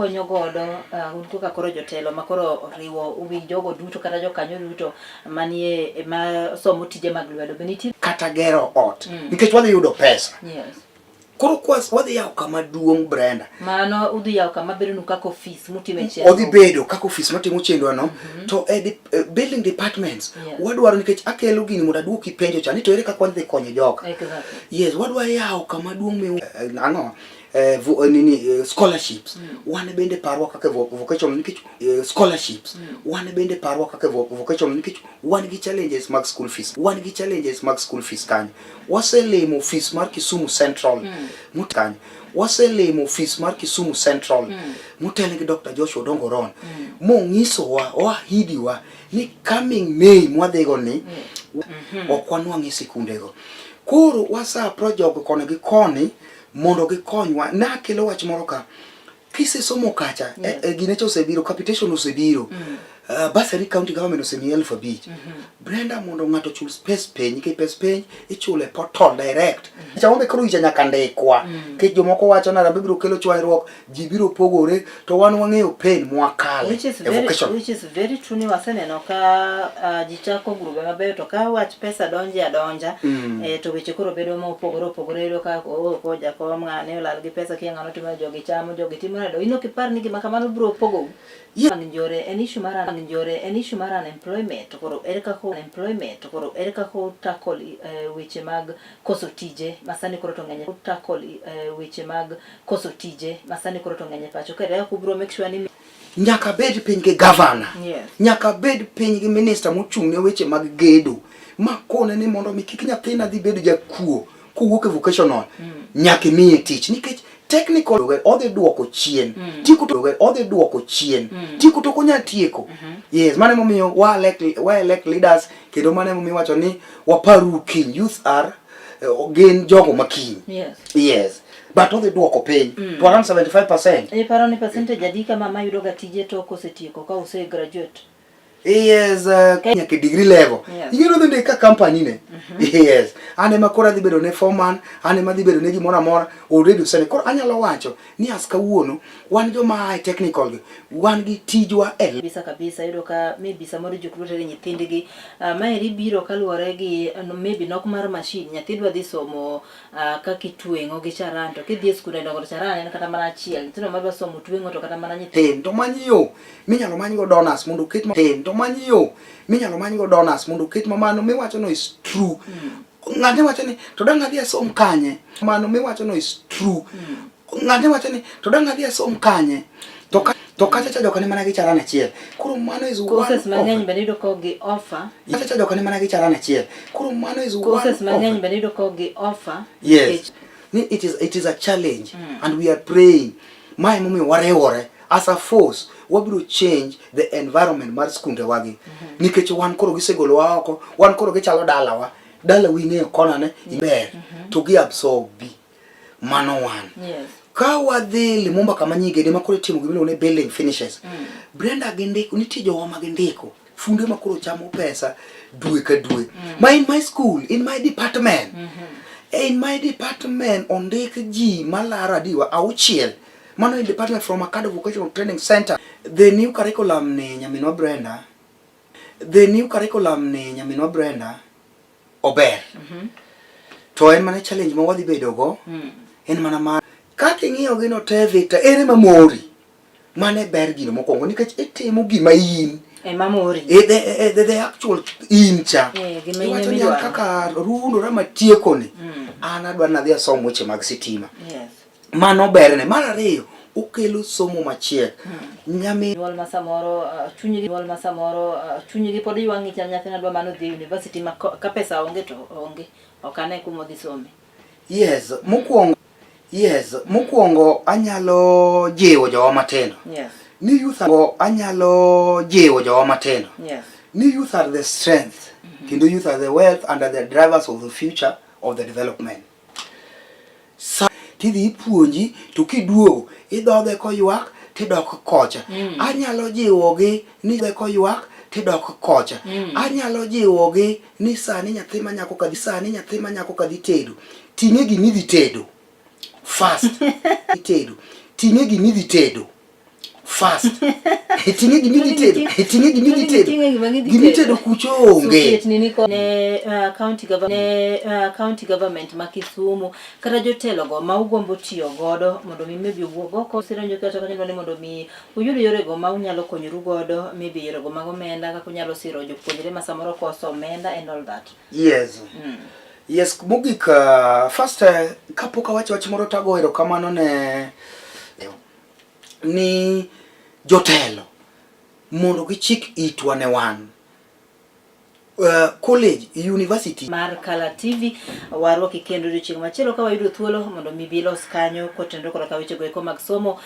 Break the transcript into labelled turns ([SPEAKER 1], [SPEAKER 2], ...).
[SPEAKER 1] ukonyo godo kaka koro jotelo makoro riwo uwi jogo duto kata jokanyo duto manie ma somo tije mag lwedo beniti
[SPEAKER 2] kata gero ot nikech wadhi yudo pesa.
[SPEAKER 1] Yes.
[SPEAKER 2] Koro kwas wadhi yawo kama duong' Brenda.
[SPEAKER 1] Mano udhi yawo kama bedo nu kaka office mutime chenro.
[SPEAKER 2] Odhi bedo kaka office matimo chenro no to building departments wadwaro nikech akelo gini mondo aduoki penjo cha ni to ere kaka wadhi konyo joka.
[SPEAKER 1] Exactly.
[SPEAKER 2] Yes, wadwa yawo kama duong' me ang'o scholarships wan bende parwa kaka vocational nikech scholarships wan bende parwa kaka vocational nikech wan gi challenges mag school fees kanyo waselemo fees mar Kisumu Central mutanyo waselemo fees mar Kisumu Central mutele gi Dr. Joshua Dongoron mongiso wa hidiwa ni coming May mwadhigo ni okwanwangi sikundego koro wasa project kone gi koni mondo gikonywa na kelo wach moro ka kise somo kacha ginecho osebiro capitation osebiro Bursary County Government osemiyo 5,000 Brenda mondo ng'ato chul space pay ke space pay ichule portal direct chawombe koro icha nyaka ndikwa ke jomoko wacho na bibiro kelo chwanyruok ji biro pogore to wan wang'eyo pen mwakale
[SPEAKER 1] which is very true ni waseneno ka ji chako grube mabeyo to ka wach pesa donja to weche koro bedo ma opogore ro ka ko jakom ng'ane olal gi pesa ki ng'ano timo jogi chamo jogi timo do ino kipar ni gima kamano biro pogo njore en issue mar unemployment koro ere kako tackle weche mag koso tije masani koro to ng'enye pacho kare ku bro make sure ni
[SPEAKER 2] nyaka bed piny gi governor nyaka bed piny gi minister mochung' ne weche mag gedo makone ni mondo mi kik nyathina dhi bedo jakuo kuwuok e vocational nyaka miye tich nikech technical odhi duoko chien tiko to konya tieko yes mane momiyo wa elect leaders kendo mane momiyo wacho ni waparu kiny youth are gen jogo makiny yes but odhi duoko piny to around 75%.
[SPEAKER 1] Paro ni percentage adika mama yudo ga tije to kosetieko ka use graduate.
[SPEAKER 2] Yes, Kenya ke degree level. You know the ka company ne. Yes. Ane makora dhi bedo ne foreman, ane ma dhi bedo ne gimora mora already usene. Koro anyalo wacho ni aska wuono wan jo ma technical wan gi tijwa
[SPEAKER 1] bisa kabisa yudo ka maybe samoro jokrutere nyithindgi maeri biro kaluwore gi maybe nok mar machine nyathidwa dhi somo ka kitwengo gi charan to kidhi skul ndongo charan en kata mana achiel tino madwa somo twengo to kata mana nyithindo
[SPEAKER 2] to manyo minyalo manyo donors mondo ket to manyo minyalo manyo donors mondo ket mamano miwacho no is true ng'ate wacho ni to dang' adhi asom kanye mano miwacho no is true ng'ate wacho ni to dang' adhi asom kanye to kacha cha jokane mana gi charan achiel koro mano is
[SPEAKER 1] courses mang'eny benido ko gi offer
[SPEAKER 2] kacha cha jokane mana gi charan achiel koro mano is
[SPEAKER 1] courses mang'eny benido ko gi offer
[SPEAKER 2] yes it is a challenge and we are praying my mummy warewore as a force wabiro change the environment mar skunde wagi nikech wan koro gisegolo wa oko wan koro gichalo dala wing'eyo kona ne iber to gi absorbi mano wan ka wadhi Limumba kama nyigede makoro timo gimilo ne building finishes Brenda gendiko nitie jowa mag ndiko funde makoro chamo pesa dwe ka dwe in my school in my department ondik ji malara diwa auchiel mano in department from Akado Vocational Training Center. The new curriculum ni nyaminwa Brenda ober to en mana challenge ma wadhi bedo go en mana ma kaka ing'iyo gino te Victor ere mamori mane ber gino mokwongo nikech itimo gima in
[SPEAKER 1] mamori
[SPEAKER 2] the actual incha iwacho ni kaka rundo matieko ni an adwa nadhi asom weche mag sitima mano berne mar ariyo ukelo somo machiek
[SPEAKER 1] nyami wal masamoro chunygi pod ywangi cha nyathina dwa mano dhi university ma ka pesa onge to onge okane kumo dhi some
[SPEAKER 2] mokwongo anyalo jiwo jowa matendo ni youth are the strength kendo youth are the wealth and are the drivers of the future of the development tidhi ipuonji to kiduogo idhodhe koywak tidok kocha anyalo jiwogi ni koywak tidok kocha anyalo jiwogi ni sani nyathi manyako kadhi tedo ting'e gimidhi tedo fast ting'e gimidhi tedo fast. Tingi gimitedo kucho onge.
[SPEAKER 1] Ne county government ma Kisumu kata jotelo go ma ugombo tiyo godo mondo mi maybe wuog oko siranjo kata kanyalo mondo mi uyud yore go ma unyalo konyoru godo, maybe yore go mag omenda kaka unyalo siro jopuonjre ma samoro koso omenda and all that.
[SPEAKER 2] Yes. Yes, mogik first kapok awacho wach moro tago erokamano ne ni jotelo mondo gichik itwa ne wan. College, university
[SPEAKER 1] mar Kala TV warwa kikendo chieng' machielo ka wayudo thuolo mondo mi bilos kanyo kotendo kod ka weche go eko mag somo